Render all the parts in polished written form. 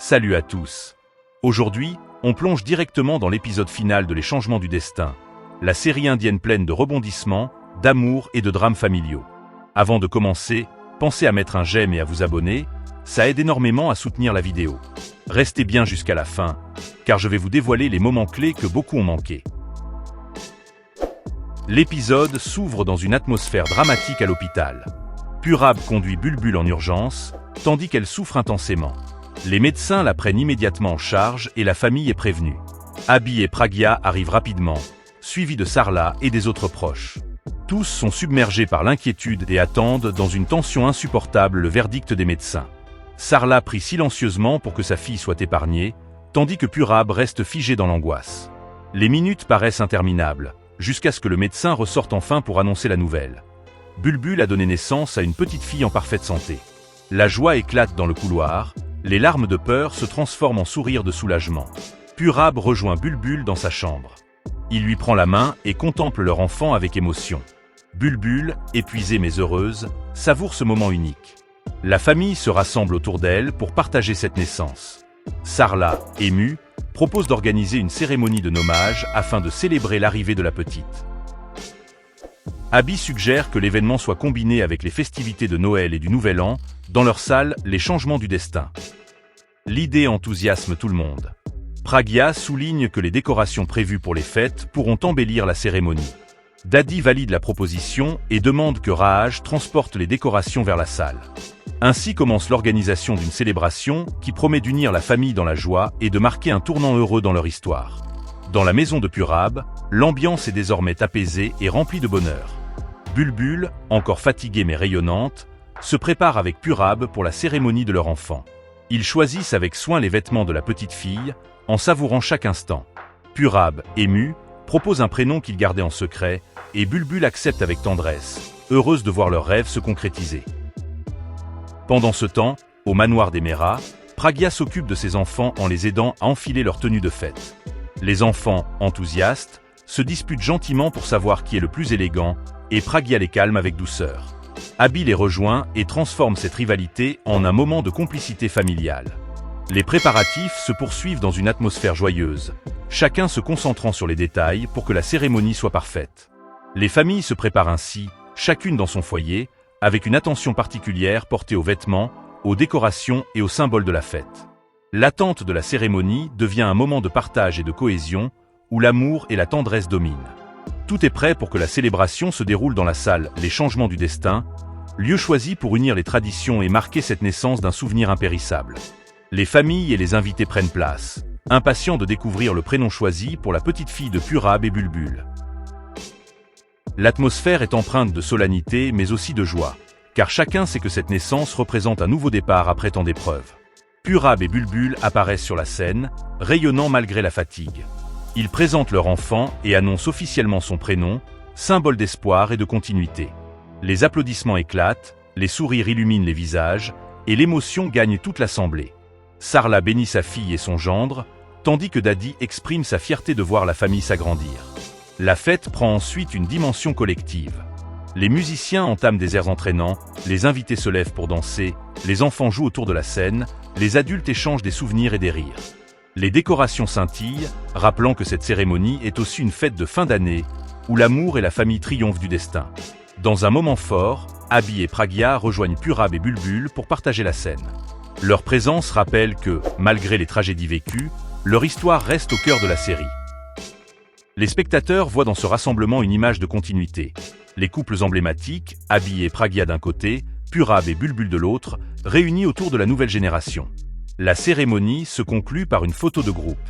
Salut à tous. Aujourd'hui, on plonge directement dans l'épisode final de Les Changements du Destin, la série indienne pleine de rebondissements, d'amour et de drames familiaux. Avant de commencer, pensez à mettre un j'aime et à vous abonner, ça aide énormément à soutenir la vidéo. Restez bien jusqu'à la fin, car je vais vous dévoiler les moments clés que beaucoup ont manqués. L'épisode s'ouvre dans une atmosphère dramatique à l'hôpital. Purab conduit Bulbul en urgence, tandis qu'elle souffre intensément. Les médecins la prennent immédiatement en charge et la famille est prévenue. Abhi et Pragya arrivent rapidement, suivis de Sarla et des autres proches. Tous sont submergés par l'inquiétude et attendent dans une tension insupportable le verdict des médecins. Sarla prie silencieusement pour que sa fille soit épargnée, tandis que Purab reste figé dans l'angoisse. Les minutes paraissent interminables, jusqu'à ce que le médecin ressorte enfin pour annoncer la nouvelle. Bulbul a donné naissance à une petite fille en parfaite santé. La joie éclate dans le couloir, les larmes de peur se transforment en sourires de soulagement. Purab rejoint Bulbul dans sa chambre. Il lui prend la main et contemple leur enfant avec émotion. Bulbul, épuisée mais heureuse, savoure ce moment unique. La famille se rassemble autour d'elle pour partager cette naissance. Sarla, émue, propose d'organiser une cérémonie de nommage afin de célébrer l'arrivée de la petite. Abhi suggère que l'événement soit combiné avec les festivités de Noël et du Nouvel An, dans leur salle Les Changements du Destin. L'idée enthousiasme tout le monde. Pragya souligne que les décorations prévues pour les fêtes pourront embellir la cérémonie. Dadi valide la proposition et demande que Raj transporte les décorations vers la salle. Ainsi commence l'organisation d'une célébration qui promet d'unir la famille dans la joie et de marquer un tournant heureux dans leur histoire. Dans la maison de Purab, l'ambiance est désormais apaisée et remplie de bonheur. Bulbul, encore fatiguée mais rayonnante, se prépare avec Purab pour la cérémonie de leur enfant. Ils choisissent avec soin les vêtements de la petite fille, en savourant chaque instant. Purab, ému, propose un prénom qu'il gardait en secret, et Bulbul accepte avec tendresse, heureuse de voir leurs rêves se concrétiser. Pendant ce temps, au manoir des Mehra, Pragya s'occupe de ses enfants en les aidant à enfiler leur tenue de fête. Les enfants, enthousiastes, se disputent gentiment pour savoir qui est le plus élégant, et Pragya les calme avec douceur. Abhi les rejoint et transforme cette rivalité en un moment de complicité familiale. Les préparatifs se poursuivent dans une atmosphère joyeuse, chacun se concentrant sur les détails pour que la cérémonie soit parfaite. Les familles se préparent ainsi, chacune dans son foyer, avec une attention particulière portée aux vêtements, aux décorations et aux symboles de la fête. L'attente de la cérémonie devient un moment de partage et de cohésion, où l'amour et la tendresse dominent. Tout est prêt pour que la célébration se déroule dans la salle Les Changements du Destin, lieu choisi pour unir les traditions et marquer cette naissance d'un souvenir impérissable. Les familles et les invités prennent place, impatients de découvrir le prénom choisi pour la petite fille de Purab et Bulbul. L'atmosphère est empreinte de solennité mais aussi de joie, car chacun sait que cette naissance représente un nouveau départ après tant d'épreuves. Purab et Bulbul apparaissent sur la scène, rayonnant malgré la fatigue. Ils présentent leur enfant et annoncent officiellement son prénom, symbole d'espoir et de continuité. Les applaudissements éclatent, les sourires illuminent les visages, et l'émotion gagne toute l'assemblée. Sarla bénit sa fille et son gendre, tandis que Dadi exprime sa fierté de voir la famille s'agrandir. La fête prend ensuite une dimension collective. Les musiciens entament des airs entraînants, les invités se lèvent pour danser, les enfants jouent autour de la scène, les adultes échangent des souvenirs et des rires. Les décorations scintillent, rappelant que cette cérémonie est aussi une fête de fin d'année, où l'amour et la famille triomphent du destin. Dans un moment fort, Abhi et Pragya rejoignent Purab et Bulbul pour partager la scène. Leur présence rappelle que, malgré les tragédies vécues, leur histoire reste au cœur de la série. Les spectateurs voient dans ce rassemblement une image de continuité. Les couples emblématiques, Abhi et Pragya d'un côté, Purab et Bulbul de l'autre, réunis autour de la nouvelle génération. La cérémonie se conclut par une photo de groupe.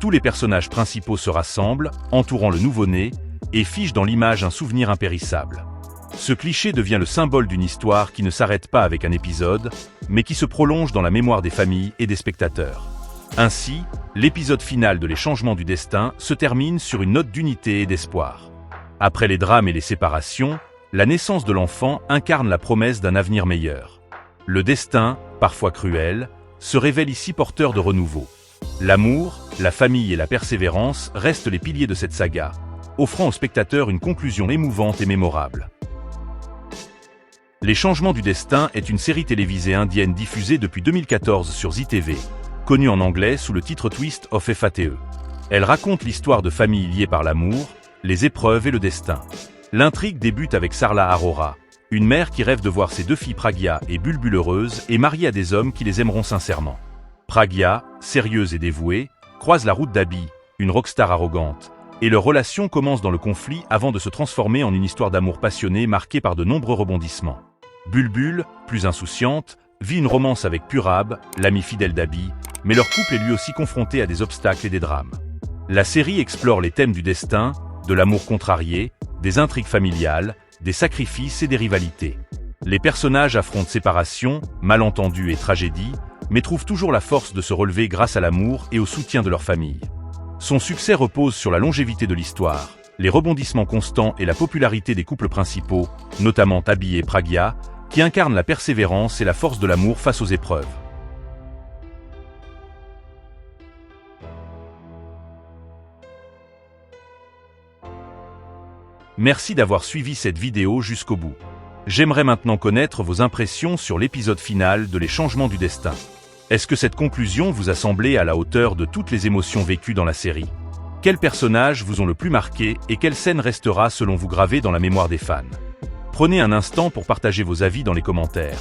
Tous les personnages principaux se rassemblent, entourant le nouveau-né, et figent dans l'image un souvenir impérissable. Ce cliché devient le symbole d'une histoire qui ne s'arrête pas avec un épisode, mais qui se prolonge dans la mémoire des familles et des spectateurs. Ainsi, l'épisode final de Les Changements du Destin se termine sur une note d'unité et d'espoir. Après les drames et les séparations, la naissance de l'enfant incarne la promesse d'un avenir meilleur. Le destin, parfois cruel, se révèle ici porteur de renouveau. L'amour, la famille et la persévérance restent les piliers de cette saga, offrant aux spectateurs une conclusion émouvante et mémorable. Les Changements du Destin est une série télévisée indienne diffusée depuis 2014 sur Zee TV, connue en anglais sous le titre Twist of Fate. Elle raconte l'histoire de familles liées par l'amour, les épreuves et le destin. L'intrigue débute avec Sarla Aurora, une mère qui rêve de voir ses deux filles Pragya et Bulbul heureuses et mariées à des hommes qui les aimeront sincèrement. Pragya, sérieuse et dévouée, croise la route d'Abhi, une rockstar arrogante, et leur relation commence dans le conflit avant de se transformer en une histoire d'amour passionné marquée par de nombreux rebondissements. Bulbul, plus insouciante, vit une romance avec Purab, l'ami fidèle d'Abhi, mais leur couple est lui aussi confronté à des obstacles et des drames. La série explore les thèmes du destin, de l'amour contrarié, des intrigues familiales, des sacrifices et des rivalités. Les personnages affrontent séparation, malentendus et tragédies, mais trouvent toujours la force de se relever grâce à l'amour et au soutien de leur famille. Son succès repose sur la longévité de l'histoire, les rebondissements constants et la popularité des couples principaux, notamment Abhi et Pragya, qui incarnent la persévérance et la force de l'amour face aux épreuves. Merci d'avoir suivi cette vidéo jusqu'au bout. J'aimerais maintenant connaître vos impressions sur l'épisode final de Les Changements du Destin. Est-ce que cette conclusion vous a semblé à la hauteur de toutes les émotions vécues dans la série? Quels personnages vous ont le plus marqué et quelle scène restera selon vous gravée dans la mémoire des fans? Prenez un instant pour partager vos avis dans les commentaires.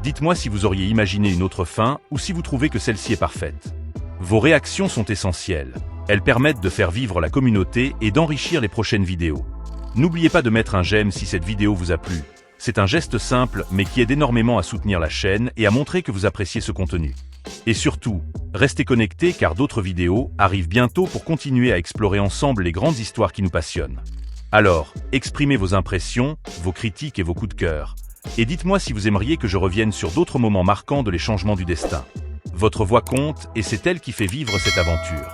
Dites-moi si vous auriez imaginé une autre fin ou si vous trouvez que celle-ci est parfaite. Vos réactions sont essentielles. Elles permettent de faire vivre la communauté et d'enrichir les prochaines vidéos. N'oubliez pas de mettre un j'aime si cette vidéo vous a plu. C'est un geste simple mais qui aide énormément à soutenir la chaîne et à montrer que vous appréciez ce contenu. Et surtout, restez connectés car d'autres vidéos arrivent bientôt pour continuer à explorer ensemble les grandes histoires qui nous passionnent. Alors, exprimez vos impressions, vos critiques et vos coups de cœur. Et dites-moi si vous aimeriez que je revienne sur d'autres moments marquants de Les Changements du Destin. Votre voix compte et c'est elle qui fait vivre cette aventure.